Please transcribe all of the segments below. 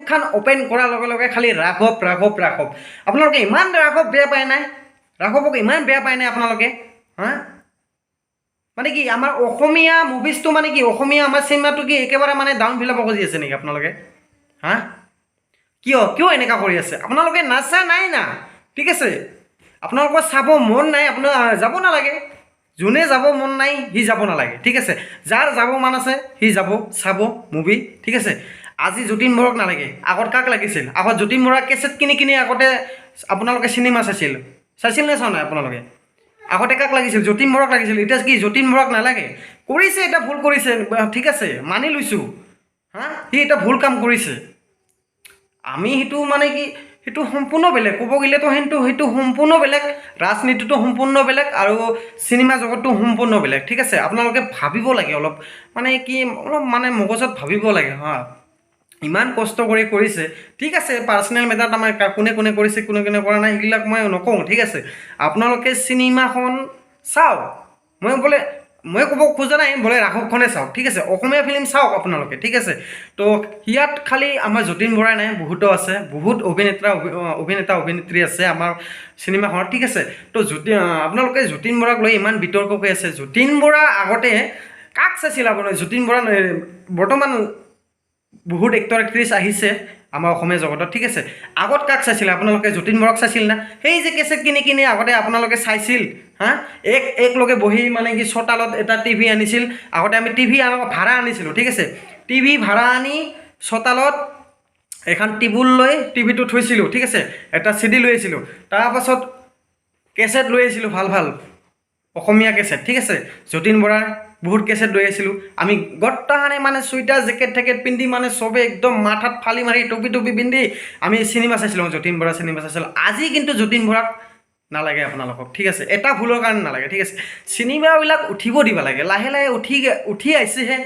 ফেচবুকখন open কৰাৰ লগে লগে খালি ৰাঘৱ ৰাঘৱ ৰাঘৱ আপোনালোকে ইমান ৰাঘৱ বেয়া পায় নাই ৰাঘৱক ইমান বেয়া পায় নাই আপোনালোকে হা মানে কি আমাৰ অসমীয়া মুভিজটো মানে কি অসমীয়া আমাৰ চিনেমাটো কি একেবাৰে মানে ডাউন ফিলাপ কৰি আছে নেকি আপোনালোকে হা কিয় এনেকুৱা কৰি আছে আপোনালোকে নাচা নাই না ঠিক আছে আপোনালোকৰ চাব মন নাই আপোনাৰ যাব নালাগে যোনে যাব মন নাই সি যাব নালাগে ঠিক আছে যাৰ যাব মন আছে সি যাব চাব মুভি ঠিক আছে আজি যতীন বৰাক নালাগে আগত কাক লাগিছিল আগত যতীন বৰাক কেছেট কিনি আগতে আপোনালোকে চিনেমা চাইছিল নে চোৱা নাই আপোনালোকে আগতে কাক লাগিছিল যতীন বৰাক লাগিছিল এতিয়া কি যতীন বৰাক নালাগে কৰিছে এটা ভুল কৰিছে ঠিক আছে মানি লৈছোঁ হা সি এটা ভুল কাম কৰিছে আমি সেইটো মানে কি সেইটো সম্পূৰ্ণ বেলেগ ক'ব গ'লেতো সেইটো সম্পূৰ্ণ বেলেগ ৰাজনীতিটো সম্পূৰ্ণ বেলেগ আৰু চিনেমা জগতটো সম্পূৰ্ণ বেলেগ ঠিক আছে আপোনালোকে ভাবিব লাগে অলপ মানে কি অলপ মানে মগজত ভাবিব লাগে হা ইমান কষ্ট কৰি কৰিছে ঠিক আছে পাৰ্চনেল মেটাৰত আমাৰ কোনে কৰিছে কোনে কৰা নাই সেইবিলাক মই নকওঁ ঠিক আছে আপোনালোকে চিনেমাখন চাওক মই ক'ব খোজা নাই বোলে ৰাঘৱখনে চাওক ঠিক আছে অসমীয়া ফিল্ম চাওক আপোনালোকে ঠিক আছে তো ইয়াত খালি আমাৰ যতীন বৰাই নাই বহুতো আছে বহুত অভিনেতা অভিনেত্ৰী আছে আমাৰ চিনেমাখনত ঠিক আছে তো আপোনালোকে যতীন বৰাক লৈ ইমান বিতৰ্ক হৈ আছে যতীন বৰা আগতে কাক চাইছিল আপোনাৰ যতীন বৰা বৰ্তমান বহুত এক্টৰ এক্ট্ৰেছ আহিছে আমাৰ অসমীয়া জগতত ঠিক আছে আগত কাক চাইছিলে আপোনালোকে যতীন বৰাক চাইছিল না সেই যে কেছেট কিনি আগতে আপোনালোকে চাইছিল হা একলগে বহি মানে কি চোতালত এটা টিভি আনিছিল আগতে আমি টিভি ভাড়া আনিছিলোঁ ঠিক আছে টিভি ভাড়া আনি চোতালত এখন টেবুল লৈ টিভিটো থৈছিলোঁ ঠিক আছে এটা CD লৈ আহিছিলোঁ তাৰপাছত কেছেট লৈ আহিছিলোঁ ভাল অসমীয়া কেছেট ঠিক আছে যতীন বৰাৰ বহুত কেছেট লৈ আহিছিলোঁ আমি গত্তাহানে মানে চুইটাৰ জেকেট পিন্ধি মানে চবে একদম মাথাত ফালি মাৰি টুপি পিন্ধি আমি চিনেমা চাইছিলোঁ যতীন বৰা চিনেমা চাইছিলোঁ আজি কিন্তু যতীন বৰাক নালাগে আপোনালোকক ঠিক আছে এটা ভুলৰ কাৰণে নালাগে ঠিক আছে চিনেমাবিলাক উঠিব দিব লাগে লাহে উঠি আহিছেহে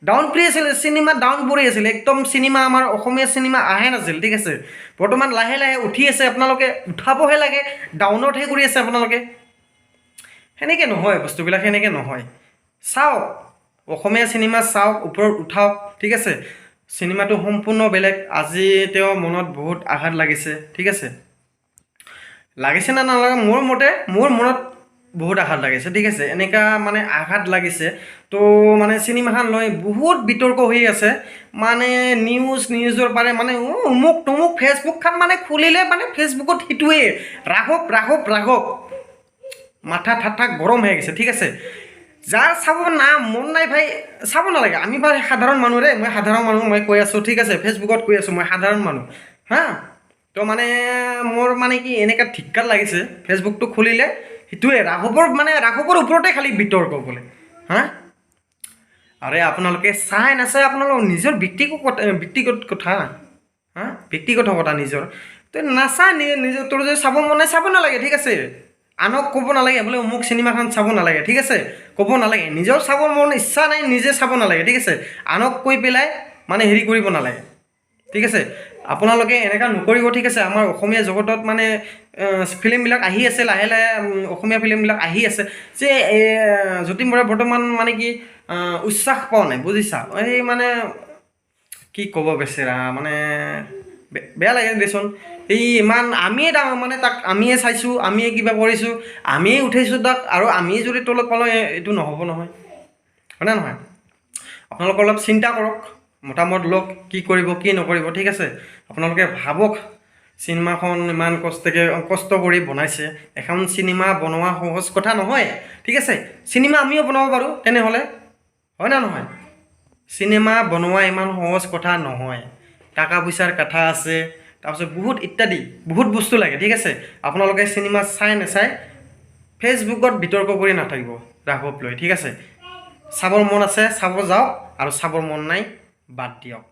ডাউন পৰি আছিল চিনেমা ডাউন পৰি আছিল একদম চিনেমা আমাৰ অসমীয়া চিনেমা আহে নাছিল ঠিক আছে বৰ্তমান লাহে উঠি আছে আপোনালোকে উঠাবহে লাগে ডাউনতহে কৰি আছে আপোনালোকে সেনেকৈ নহয় বস্তুবিলাক সেনেকৈ নহয় চাওক অসমীয়া চিনেমা চাওক ওপৰত উঠাওক ঠিক আছে চিনেমাটো সম্পূৰ্ণ বেলেগ আজি তেওঁৰ মনত বহুত আঘাত লাগিছে ঠিক আছে লাগিছে না নালাগে মোৰ মনত বহুত আঘাত লাগিছে ঠিক আছে এনেকুৱা মানে আঘাত লাগিছে তো মানে চিনেমাখন লৈ বহুত বিতৰ্ক হৈ আছে মানে নিউজৰ পাৰে মানে অমুক তমুক ফেচবুকখন মানে খুলিলে মানে ফেচবুকত সেইটোৱে ৰাঘৱ মাথা ঠাঠা গৰম হৈ গৈছে ঠিক আছে যাৰ চাব মন নাই ভাই চাব নালাগে আমি বাৰু সাধাৰণ মানুহ মই সাধাৰণ মানুহ মই কৈ আছোঁ ঠিক আছে ফেচবুকত কৈ আছোঁ মই সাধাৰণ মানুহ হা তো মানে মোৰ মানে কি এনেকুৱা ধিক্কাৰ লাগিছে ফেচবুকটো খুলিলে সেইটোৱে ৰাঘৱৰ ওপৰতে খালি বিতৰ্ক বোলে হা আৰে আপোনালোকে চাই নাচাই আপোনালোকৰ নিজৰ ব্যক্তিগত কথা হা ব্যক্তিগত কথা নিজৰ তো নাচাই নিজৰ তোৰ যদি চাব মন নাই চাব নালাগে ঠিক আছে আনক ক'ব নালাগে বোলে অমুক চিনেমাখন চাব নালাগে ঠিক আছে ক'ব নালাগে নিজৰ চাব মন ইচ্ছা নাই নিজে চাব নালাগে ঠিক আছে আনক কৈ পেলাই মানে হেৰি কৰিব নালাগে ঠিক আছে আপোনালোকে এনেকুৱা নকৰিব ঠিক আছে আমাৰ অসমীয়া জগতত মানে ফিল্মবিলাক আহি আছে লাহে অসমীয়া ফিল্মবিলাক আহি আছে যে যতীন বৰাই বৰ্তমান মানে কি উচ্ছ্বাস পোৱা নাই বুজিছা এই মানে কি ক'ব বেচেৰা মানে বেয়া লাগে দেচোন এই ইমান আমিয়ে মানে তাক আমিয়ে চাইছোঁ আমিয়ে কিবা কৰিছোঁ আমিয়ে উঠাইছোঁ তাক আৰু আমিয়ে যদি তলত পালোঁ এইটো নহ'ব নহয় হয়নে নহয় আপোনালোকে অলপ চিন্তা কৰক মতামত লওক কি কৰিব কি নকৰিব ঠিক আছে আপোনালোকে ভাবক চিনেমাখন ইমান কষ্ট কৰি বনাইছে এখন চিনেমা বনোৱা সহজ কথা নহয় ঠিক আছে চিনেমা আমিও বনাব পাৰোঁ তেনেহ'লে হয় না নহয় চিনেমা বনোৱা ইমান সহজ কথা নহয় টকা পইচাৰ কথা আছে তাৰপিছত বহুত বস্তু লাগে ঠিক আছে আপোনালোকে চিনেমা চাই নাচাই ফেচবুকত বিতৰ্ক কৰি নাথাকিব ৰাঘৱ লৈ ঠিক আছে চাবৰ মন আছে চাব যাওক আৰু চাবৰ মন নাই বাদ দিয়ক